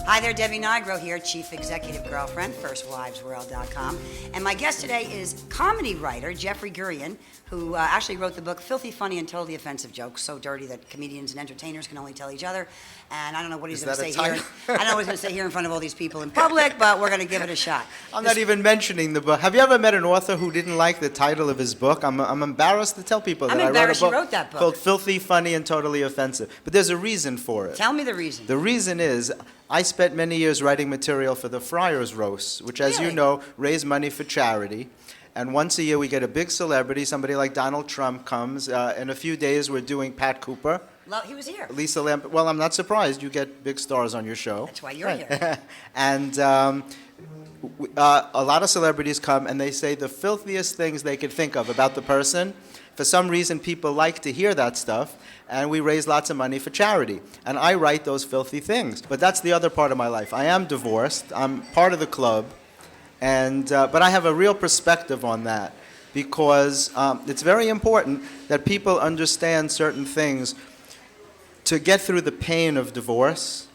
Hi there, Debbie Nigro here, Chief Executive Girlfriend, FirstWivesWorld.com. And my guest today is comedy writer Jeffrey Gurian, who actually wrote the book Filthy, Funny, and Totally Offensive Jokes, so dirty that comedians and entertainers can only tell each other. And I don't know what he's going to say here. I don't know what he's going to say here in front of all these people in public, but we're going to give it a shot. I'm not even mentioning the book. Have you ever met an author who didn't like the title of his book? I'm embarrassed to tell people that I wrote a book wrote that book called Filthy, Funny, and Totally Offensive. But there's a reason for it. Tell me the reason. The reason is I spent many years writing material for the Friars Roast, which, as you know, raise money for charity. And once a year we get a big celebrity, somebody like Donald Trump comes. In a few days we're doing Pat Cooper. He was here. Lisa Lamp. Well, I'm not surprised. You get big stars on your show. That's why you're here. And a lot of celebrities come and they say the filthiest things they could think of about the person. For some reason, people like to hear that stuff, and we raise lots of money for charity. And I write those filthy things. But that's the other part of my life. I am divorced. I'm part of the club. And but I have a real perspective on that because it's very important that people understand certain things to get through the pain of divorce.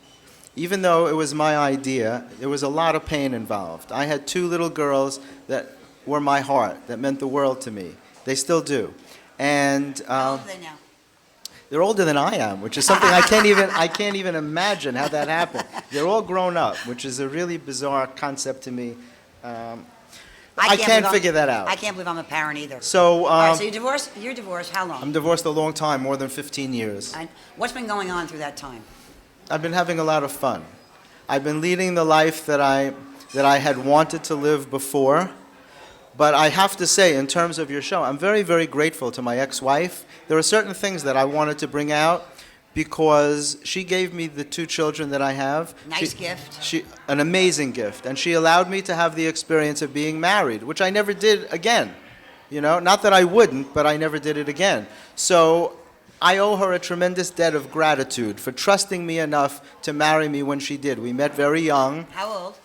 Even though it was my idea, there was a lot of pain involved. I had two little girls that were my heart, that meant the world to me. They still do. And how old are they now? They're older than I am, which is something I can't even imagine how that happened. They're all grown up, which is a really bizarre concept to me. I can't figure that out. I can't believe I'm a parent either. So, all right, so you're divorced? You're divorced how long? I'm divorced a long time, more than 15 years. And what's been going on through that time? I've been having a lot of fun. I've been leading the life that I had wanted to live before. But I have to say, in terms of your show, I'm very, very grateful to my ex-wife. There are certain things that I wanted to bring out because she gave me the two children that I have. Nice gift. An amazing gift. And she allowed me to have the experience of being married, which I never did again. You know, not that I wouldn't, but I never did it again. So I owe her a tremendous debt of gratitude for trusting me enough to marry me when she did. We met very young. How old?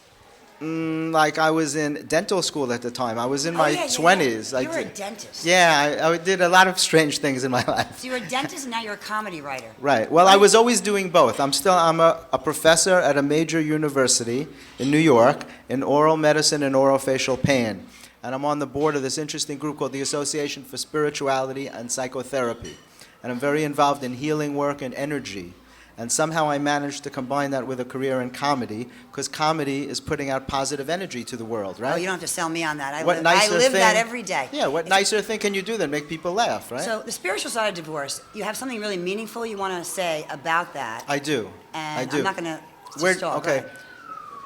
Like I was in dental school at the time. I was in my 20s. You were a dentist. Yeah, I did a lot of strange things in my life. So you were a dentist and now you're a comedy writer. Right. Well, I was always doing both. I'm a professor at a major university in New York in oral medicine and Oro-Facial pain. And I'm on the board of this interesting group called the Association for Spirituality and Psychotherapy. And I'm very involved in healing work and energy. And somehow I managed to combine that with a career in comedy, because comedy is putting out positive energy to the world, right? Oh, you don't have to sell me on that. I live that every day. Yeah, what nicer thing can you do than make people laugh, right? So the spiritual side of divorce, you have something really meaningful you want to say about that. I do. And I do. I'm not going to stall. Okay.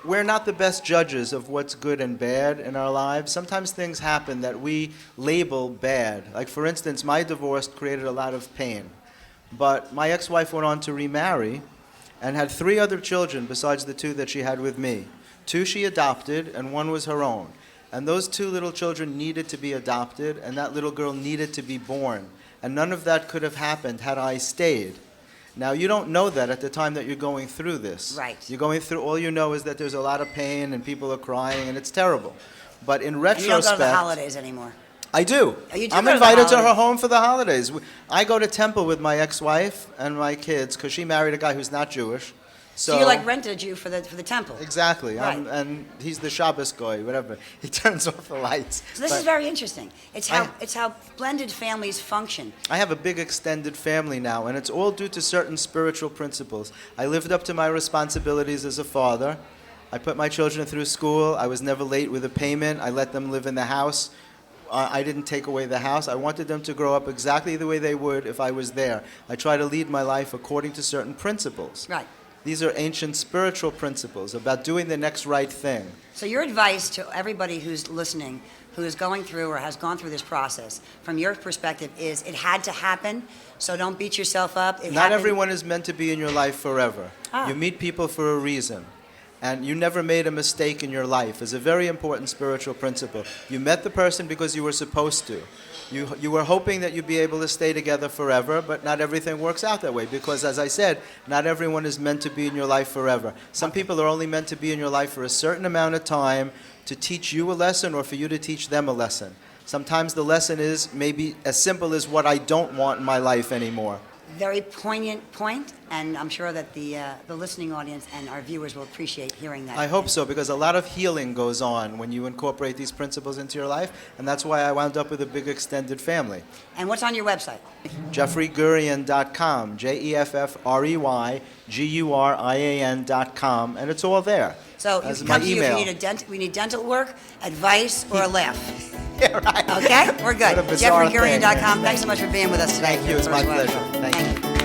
We're not the best judges of what's good and bad in our lives. Sometimes things happen that we label bad. Like, for instance, my divorce created a lot of pain. But my ex-wife went on to remarry and had 3 other children besides the 2 that she had with me. 2 she adopted and 1 was her own. And those 2 little children needed to be adopted and that little girl needed to be born. And none of that could have happened had I stayed. Now, you don't know that at the time that you're going through this. Right. You're going through, all you know is that there's a lot of pain and people are crying and it's terrible. But in retrospect... And you don't go to the holidays anymore. I do. Oh, you do I'm go invited to to her home for the holidays. I go to temple with my ex-wife and my kids because she married a guy who's not Jewish. So you like rented a Jew for the temple. Exactly. Right. And he's the Shabbos guy, whatever. He turns off the lights. So this is very interesting. It's how blended families function. I have a big extended family now, and it's all due to certain spiritual principles. I lived up to my responsibilities as a father. I put my children through school. I was never late with a payment. I let them live in the house. I didn't take away the house. I wanted them to grow up exactly the way they would if I was there. I try to lead my life according to certain principles. Right. These are ancient spiritual principles about doing the next right thing. So your advice to everybody who's listening, who is going through or has gone through this process, from your perspective, is it had to happen, so don't beat yourself up. Not everyone is meant to be in your life forever. Ah. You meet people for a reason. And you never made a mistake in your life is a very important spiritual principle. You met the person because you were supposed to. You were hoping that you'd be able to stay together forever, but not everything works out that way because, as I said, not everyone is meant to be in your life forever. Some people are only meant to be in your life for a certain amount of time to teach you a lesson or for you to teach them a lesson. Sometimes the lesson is maybe as simple as what I don't want in my life anymore. Very poignant point, and I'm sure that the listening audience and our viewers will appreciate hearing that. I hope so, because a lot of healing goes on when you incorporate these principles into your life, and that's why I wound up with a big extended family. And what's on your website? JeffreyGurian.com, JeffreyGurian.com, and it's all there. So you as can my come to you if email. we need dental work, advice, or a laugh. Yeah, right. Okay? We're good. What a bizarre JeffreyGurian.com. thing. Thanks so much for being with us today. Thank you. It's my pleasure. Thank you.